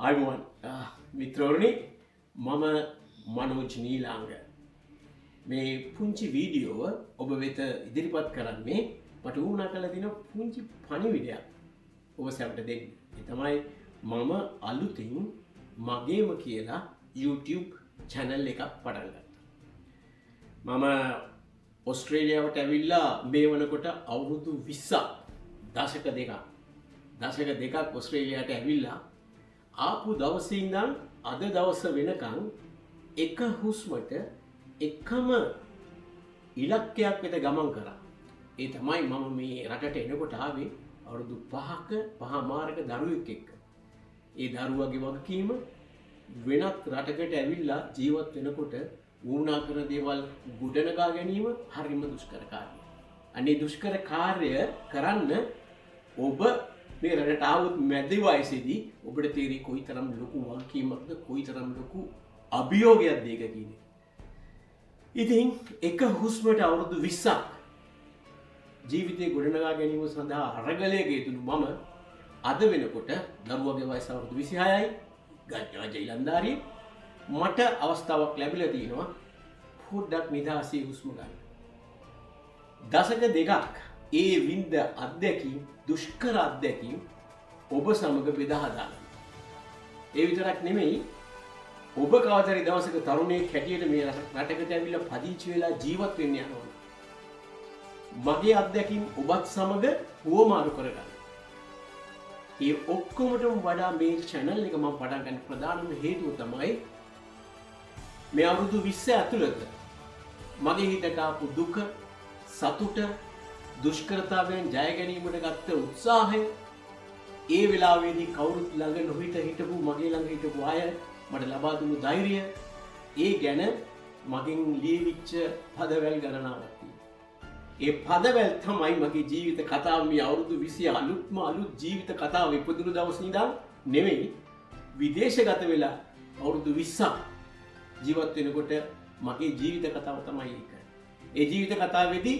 ආයුබෝවන් මිත්‍රවරුනි මම මනෝජ් නීලාංග මේ පුංචි වීඩියෝව ඔබ වෙත ඉදිරිපත් කරන්නේ මට වුණා කළ දින පුංචි පණිවිඩයක් ඔබ සැමට දෙන්න. ඒ තමයි මම අලුතින් මගේම කියලා YouTube channel එකක් පටන් ගත්තා. මම ඔස්ට්‍රේලියාවට ඇවිල්ලා මේ වනකොට අවුරුදු 20ක් දශක දෙකක් ඔස්ට්‍රේලියාවට ඇවිල්ලා ආපු දවසේ ඉඳන් අද දවස වෙනකන් එක හුස්මට එකම ඉලක්කයක් වෙත ගමන් කරා. ඒ තමයි මම මේ රටට එනකොට ආවේ අවුරුදු 5ක පහමාරක දරුවෙක් එක්ක. ඒ දරුවගේ වගකීම වෙනත් රටකට ඇවිල්ලා ජීවත් වෙනකොට වුණා කරන දේවල් ගොඩනගා ගැනීම හරිම දුෂ්කර කාර්යයක්. අනේ දුෂ්කර කාර්ය කරන්න ඔබ මේ රටට ආවොත් මැද වයසේදී ඔබට තේරෙයි කොයිතරම් ලොකු වගකීමක්ද කොයිතරම් ලොකු අභියෝගයක්ද ඒක කියන්නේ. ඉතින් එක හුස්මට අවුරුදු 20ක් ජීවිතේ ගොඩනගා ගැනීම සඳහා අරගලයේ ගෙතුණු මම අද වෙනකොට දරුවගේ වයස අවුරුදු 26යි ගජ්ජා ජයලන්දාරිය මට අවස්ථාවක් ලැබිලා තිනවා පොඩ්ඩක් නිදහසේ හුස්ම ගන්න. දශක දෙකක් ඒ වින්ද අත්දැකීම් දුෂ්කර අත්දැකීම් ඔබ සමග බෙදා හදාගන්න. ඒ විතරක් නෙමෙයි ඔබ කවදාරි දවසක තරුණයෙක් හැටියට මේ රටකට ඇවිල්ලා පදිංචි වෙලා ජීවත් වෙන්න යනවා. මගේ අත්දැකීම් ඔබත් සමග හුවමාරු කරගන්න. ඒ ඔක්කොමටම වඩා මේ channel එක මම පටන් ගන්න ප්‍රධානම හේතුව තමයි මේ අවුරුදු 20 ඇතුළත මගේ හිතට ආපු දුක, සතුට, දුෂ්කරතාවයෙන් ජය ගැනීමට ගත්ත උත්සාහය, ඒ වෙලාවේදී කවුරුත් ළඟ නොහිට හිටපු මගේ ළඟ හිටපු අය මට ලබා දුන්නු ධෛර්යය, ඒ ගැන මගෙන් ලියවිච්ච පදවැල් ගණනාවක් තියෙනවා. ඒ පදවැල් තමයි මගේ ජීවිත කතාව. මේ අවුරුදු 20 අලුත් ජීවිත කතාව ඉපදුණු දවසේ ඉඳන් නෙමෙයි විදේශගත වෙලා අවුරුදු 20ක් ජීවත් වෙනකොට මගේ ජීවිත කතාව තමයි ඒක. ඒ ජීවිත කතාවේදී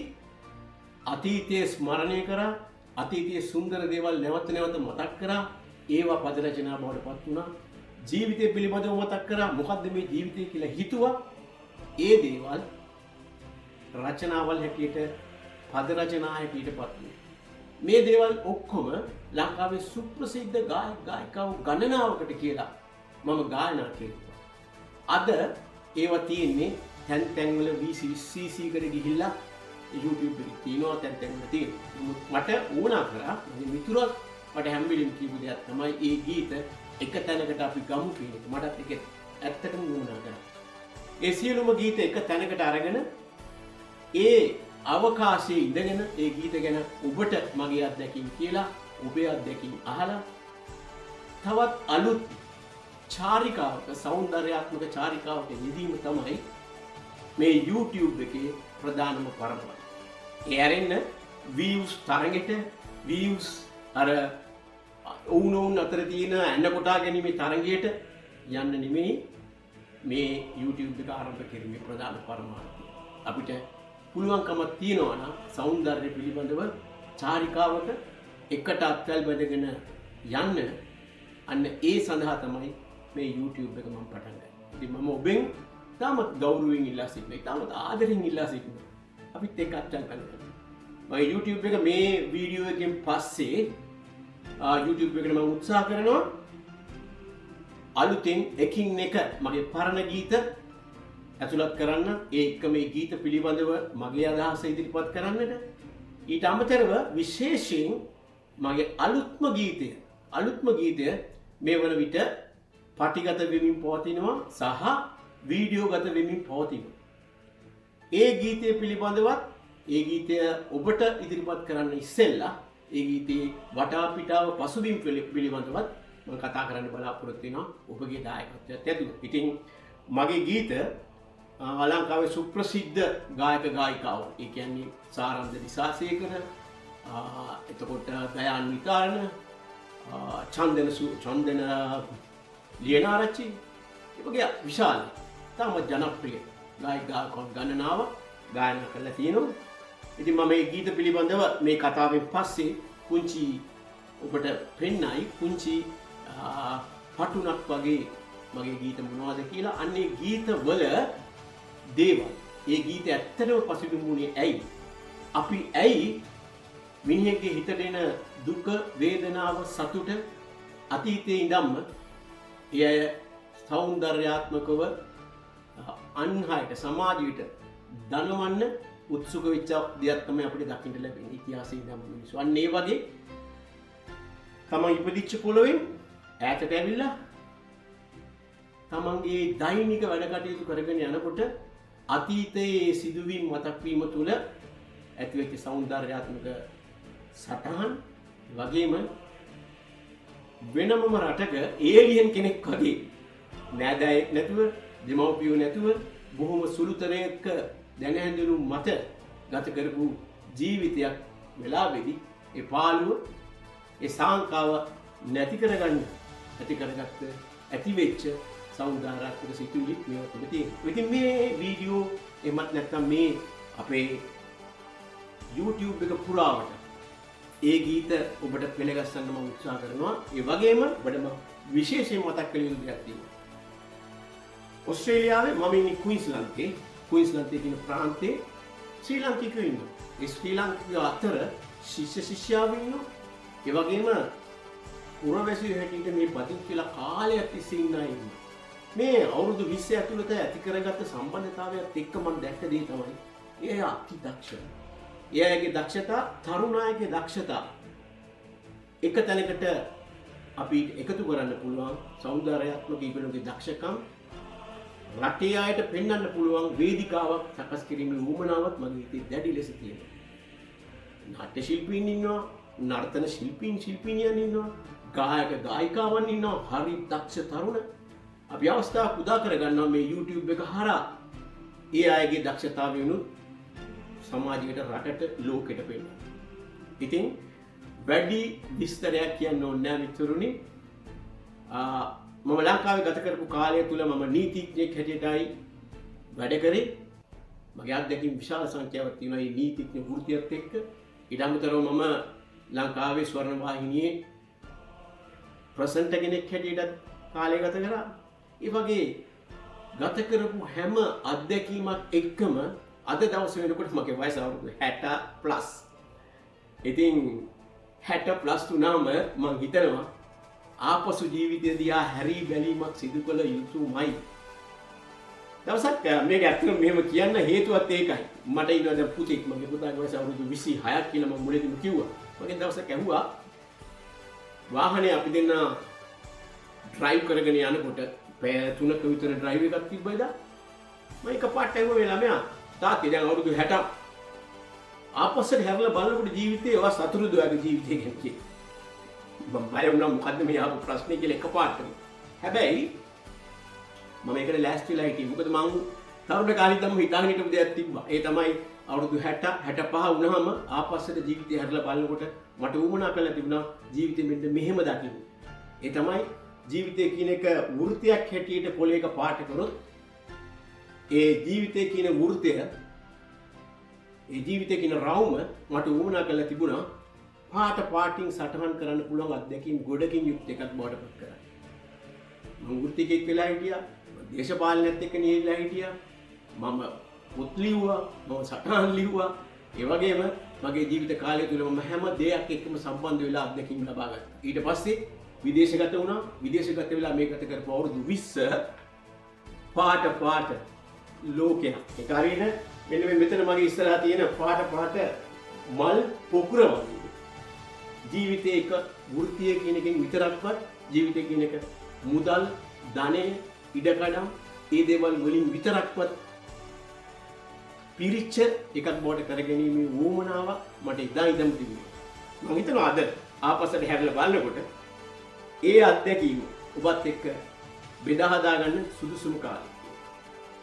අතීතයේ ස්මරණය කරා, අතීතයේ සුන්දර දේවල් නැවත නැවත මතක් කරා, ඒවා පද රචනා බවට පත් වුණා. ජීවිතය පිළිබඳව මතක් කරා, මොකද්ද මේ ජීවිතය කියලා හිතුවා. ඒ දේවල් රචනාවල් හැටියට, පද රචනා හැටියට පත් වුණා. මේ දේවල් ඔක්කොම ලංකාවේ සුප්‍රසිද්ධ ගායක ගායිකාවෝ ගණනාවකට කියලා මම ගායනා කෙරුවා. අද ඒවා තියෙන්නේ තැන් තැන්වල VCC කට ගිහිල්ලා YouTube එකේ තියෙනවා, තැන් තැන්වල තියෙනවා. මට ඕනා කරා මගේ මිතුරා මට හැම වෙලෙම කියපු දෙයක් තමයි ඒ ගීත එක තැනකට අපි ගමු කියන එක. මටත් ඒක ඇත්තටම ඕනා කරා. ඒ සියලුම ගීත එක තැනකට අරගෙන ඒ අවකාශයේ ඉඳගෙන ඒ ගීත ගැන ඔබට මගේ අත්දැකීම් කියලා, ඔබේ අත්දැකීම් අහලා තවත් අලුත් චාරිකාවක, සෞන්දර්යාත්මක චාරිකාවක යෙදීම තමයි මේ YouTube එකේ ප්‍රධානම පරමාර්ථය. ඒ ඇරෙන්න views තරගෙට, views අර ඔවුන් අතර තියෙන ඇන්න කොටා ගැනීමේ තරගයට යන්න නෙමෙයි මේ YouTube එක ආරම්භ කිරීමේ ප්‍රධාන පරමාර්ථය. අපිට පුළුවන්කමක් තියෙනවා නම් සෞන්දර්ය පිළිබඳව චාරිකාවක එකට අත්වැල් බැඳගෙන යන්න. අන්න ඒ සඳහා තමයි මේ YouTube එක මම පටන් ගන්නේ. ඉතින් මම ඔබෙන් තාමත් ගෞරවයෙන් ඉල්ලා සිටිනවා, තාමත් ආදරෙන් ඉල්ලා සිටිනවා. අපිත් එක්ක අත්වැල් බැඳගන්න. මගේ YouTube එක මේ වීඩියෝ එකෙන් පස්සේ YouTube එකට මම උත්සාහ කරනවා අලුතෙන් එකින් එක මගේ පරණ ගීත ඇතුළත් කරන්න. ඒ එක්ක මේ ගීත පිළිබඳව මගේ අදහස ඉදිරිපත් කරන්නට. ඊට අමතරව විශේෂයෙන් මගේ අලුත්ම ගීතය මේ වන විට පටිගත වෙමින් පවතිනවා සහ වීඩියෝ ගත වෙමින් පවතිනවා. ඒ ගීතය පිළිබඳවත් ඒ ගීතය ඔබට ඉදිරිපත් කරන්න ඉස්සෙල්ලා ඒ ගීතයේ වටාපිටාව පසුබිම් පිළිබඳවත් මම කතා කරන්න බලාපොරොත්තු වෙනවා ඔබගේ දායකත්වයත් ඇතුළු. ඉතින් මගේ ගීත ලංකාවේ සුප්‍රසිද්ධ ගායක ගායිකාවෝ, ඒ කියන්නේ සාරන්ද දිසාසේකර, එතකොට දයාන් විතාරණ, චන්දන ලියනාරච්චි, ඒ වගේ විශාල තාම ජනප්‍රිය ගායක ගායකයන් ගණනාව ගායනා කරලා තියෙනවා. ඉතින් මම මේ ගීත පිළිබඳව මේ කතාවෙන් පස්සේ පුංචි ඔබට පෙන්නයි පුංචි කටුණක් වගේ මගේ ගීත මොනවද කියලා අන්නේ ගීතවල දේවල් ඒ ගීත ඇත්තටම පසුබිමුනේ ඇයි අපි ඇයි මිනිහෙක්ගේ හිතට එන දුක වේදනාව සතුට අතීතයේ ඉඳන්ම එය සෞන්දර්යාත්මකව අන්හයට සමාජයට දනවන්න උත්සුක වෙච්ච දෙයක් තමයි අපිට දකින්න ලැබෙන්නේ ඉතිහාසයේ ඉඳන් මිනිස්සු. අන්න ඒ වගේ තමන් ඉපදිච්ච පොළොවෙන් ඈතට ඇවිල්ලා තමන්ගේ දෛනික වැඩ කටයුතු කරගෙන යනකොට අතීතයේ සිදුවීම් මතක් වීම තුළ ඇතිවෙච්ච සෞන්දර්යාත්මක සටහන් වගේම වෙනමම රටක ඒලියන් කෙනෙක් වගේ නෑදෑයෙක් නැතුව දෙමව්පියෝ නැතුව බොහොම සුළුතරයක දැනහැඳුණු මත ගත කරපු ජීවිතයක් වෙලාවේදී ඒ පාළුව ඒ සාංකාව නැති කරගන්න ඇති කරගත්ත ඇති වෙච්ච සෞන්දර්යාත්මක සිතුවිලි මේවා තුළ තියෙනවා. ඉතින් මේ වීඩියෝ එමත් නැත්නම් මේ අපේ YouTube එක පුරාවට ඒ ගීත ඔබට පෙළගස්සන්න මම උත්සාහ කරනවා. ඒ වගේම ඔබට විශේෂයෙන් මතක් කළ යුතු දෙයක් තියෙනවා. ඔස්ට්‍රේලියාවේ මම ඉන්නේ ක්වීන්ස්ලන්තයේ කියන ප්‍රාන්තයේ ශ්‍රී ලාංකිකයෝ ඉන්නවා. ඒ ශ්‍රී ලාංකිකයෝ අතර ශිෂ්‍ය ශිෂ්‍යාවෝ ඉන්නවා. ඒ වගේම පුරවැසියෝ හැටියට මේ පදිංචි වෙලා කාලයක් තිස්සේ ඉන්න අය ඉන්නවා. මේ අවුරුදු 20 ඇතුළත ඇති කරගත්ත සම්බන්ධතාවයත් එක්ක මම දැක්ක දේ තමයි ඒ අති දක්ෂ. එයාගේ දක්ෂතා තරුණායගේ දක්ෂතා එක තැනකට අපි එකතු කරන්න පුළුවන් සෞන්දර්යාත්මක ඉගෙනුගේ දක්ෂකම් රටේ අයට පෙන්වන්න පුළුවන් වේදිකාවක් සකස් කිරීමේ උවමනාවක් මගේ හිතේ දැඩි ලෙස තියෙනවා. නාට්‍ය ශිල්පීන් ඉන්නවා, නර්තන ශිල්පීනියන් ඉන්නවා, ගායක ගායිකාවන් ඉන්නවා, හරි දක්ෂ තරුණ. අපි අවස්ථාවක් උදා කරගන්නවා මේ YouTube එක හරහා ඒ අයගේ දක්ෂතාවය උනුත් සමාජයට රටට ලෝකෙට පෙන්නන්න. ඉතින් වැඩි විස්තරයක් කියන්න ඕනේ නැහැ මිතුරුනි. මම ලංකාවේ ගත කරපු කාලය තුල මම නීතිඥයෙක් හැටියටයි වැඩ කරේ. මගේ අත්දැකීම් විශාල සංඛ්‍යාවක් තියෙනවා මේ නීතිඥ වෘත්තියත් එක්ක. ඊට අමතරව මම ලංකාවේ ස්වර්ණ වාහිනියේ ප්‍රසන්ටර් කෙනෙක් හැටියට කාලය ගත කරා. ඒ වගේ ගත කරපු හැම අත්දැකීමක් එක්කම අද දවස් වෙනකොට මගේ වයස අවුරුදු 60+. ඉතින් 60+ වුණාම මම හිතනවා ආපසු ජීවිතය දිහා හැරී බැලීමක් සිදු කළ යුතුමයි. දවසක් මේක ඇත්තටම මෙහෙම කියන්න හේතුවත් ඒකයි. මට ඉන්නවා දැන් පුතෙක්, මගේ පුතාගේ වයස අවුරුදු 26ක් කියලා මම මුලදීම කිව්වා. මගෙන් දවසක් ඇහුවා වාහනේ අපි දෙන්න ඩ්‍රයිව් කරගෙන යනකොට පැය 3ක විතර ඩ්‍රයිව් එකක් තිබ්බයිද? මම එකපාරට ඇහුවා මේ ළමයා තාත්තේ දැන් අවුරුදු 60ක් ආපස්සට හැරලා බලනකොට ජීවිතේ ඔය සතුරුදායක ජීවිතයක් ගැන කිව්වා. මම බය වුණා මොකද්ද මේ ආපු ප්‍රශ්නේ කියලා එකපාරටම. හැබැයි මම ඒකට ලෑස්තිලා හිටියේ. මොකද මම තරුණ කාලෙදිම හිතාගෙන හිටපු දෙයක් තිබ්බා. ඒ තමයි අවුරුදු 60 65 වුණාම ආපස්සට ජීවිතය හැරලා බලනකොට මට උවමනා කරලා තිබුණා ජීවිතෙ මෙන්න මෙහෙම දකින්න. ඒ තමයි ජීවිතය කියන එක වෘත්තියක් හැටියට පොළේක පාට කරොත් ඒ ජීවිතය කියන වෘත්තය ඒ ජීවිතය කියන රවුම මට උවමනා කරලා තිබුණා පාටින් සටහන් කරන්න පුළුවන් අත්දැකීම් ගොඩකින් යුක්ත එකක් බවට පත් කරා. මම වෘත්තිකෙක් වෙලා හිටියා, දේශපාලනයත් එක්ක නියැලලා හිටියා, මම පොත් ලිව්වා, මම සටහන් ලිව්වා. ඒ වගේම මගේ ජීවිත කාලය තුල මම හැම දෙයක් එක්කම සම්බන්ධ වෙලා අත්දැකීම් ලබා ගත්තා. ඊට පස්සේ විදේශගත වුණා. විදේශගත වෙලා මේ ගත කරපු අවුරුදු 20 පාට ලෝකයක්. ඒක හරියට මෙන්න මෙතන මගේ ඉස්සරහා තියෙන පාට මල් පොකුර වගේ. ජීවිතේ එක වෘත්තිය කියන එකෙන් විතරක්වත් ජීවිතය කියන එක මුදල්, ධනෙ, ඉඩකඩම් ඒ දේවල් වලින් විතරක්වත් පිරිච්ච එකක් බවට කරගැනීමේ වුමනාවක් මට එදා ඉඳන් තිබුණා. මම හිතනවා අද ආපස්සට හැරලා බලනකොට ඒ අත්දැකීම ඔබත් එක්ක බෙදා හදා ගන්න සුදුසුම කාලය.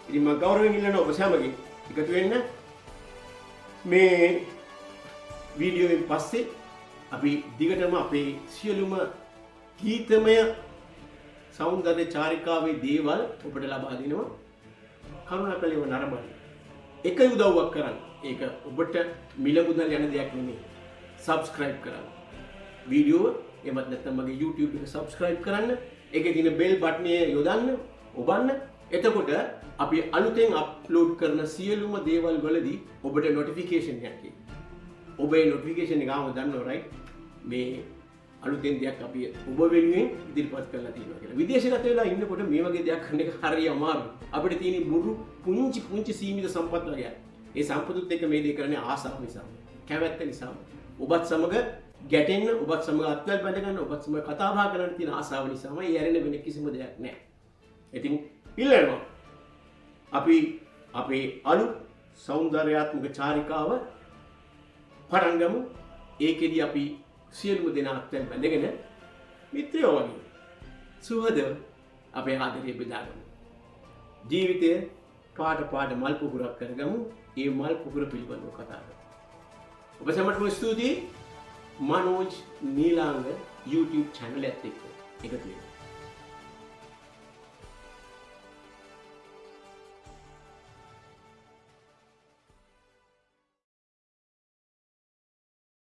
ඉතින් මම ගෞරවයෙන් ඉල්ලනවා ඔබ සැමගෙන් එකතු වෙන්න. මේ වීඩියෝෙන් පස්සේ අපි දිගටම අපේ සියලුම ගීතමය සෞන්දර්ය චාරිකාවේ දේවල් ඔබට ලබා දෙනවා. කරුණාකරලා ඒව නරඹන්න. එක උදව්වක් කරන්න. ඒක ඔබට මිල මුදල් යන දෙයක් නෙමෙයි. subscribe කරන්න. වීඩියෝ එමත් නැත්නම් මගේ YouTube එක subscribe කරන්න. ඒකේ තියෙන bell button එක යොදන්න, ඔබන්න. එතකොට අපි අලුතෙන් අප්ලෝඩ් කරන සියලුම දේවල් වලදී ඔබට notification එකක් එයි. ඔබේ notification එක ආවම දන්නවා right? මේ අලුතෙන් දෙයක් අපි ඔබ වෙනුවෙන් ඉදිරිපත් කරලා තියෙනවා කියලා. විදේශගත වෙලා ඉන්නකොට මේ වගේ දෙයක් කරන්න එක හරිය අමාරුයි. අපිට තියෙන මුරු පුංචි සීමිත සම්පත් වගේ. ඒ සම්පතුත් එක්ක මේ දේ කරන්නේ ආසාව නිසා. කැමැත්ත නිසා. ඔබත් සමග ගැටෙන්න, ඔබත් සමග අත්වැල් බැඳ ගන්න, ඔබත් සමග කතා බහ කරන්න තියෙන ආසාව නිසාම ඒ ඇරෙන වෙන කිසිම දෙයක් නැහැ. ඉතින් ඉල්ලනවා අපි අපේ අලුත් සෞන්දර්යාත්මක චාරිකාව පටන් ගමු. ඒකෙදි අපි සියලුම දෙනා අත්වැල් බැඳගෙන මිත්‍රයෝ වගේ සුහද අපේ ආදරය බෙදාගමු. ජීවිතය පාට මල් පුපුරක් කරගමු. ඒ මල් පුපුර පිළිබඳව කතා කරමු. ඔබ සැමටම ස්තුතියි. මනෝජ් නීලාංග YouTube channel එකත් එක්ක එකතු වෙන්න.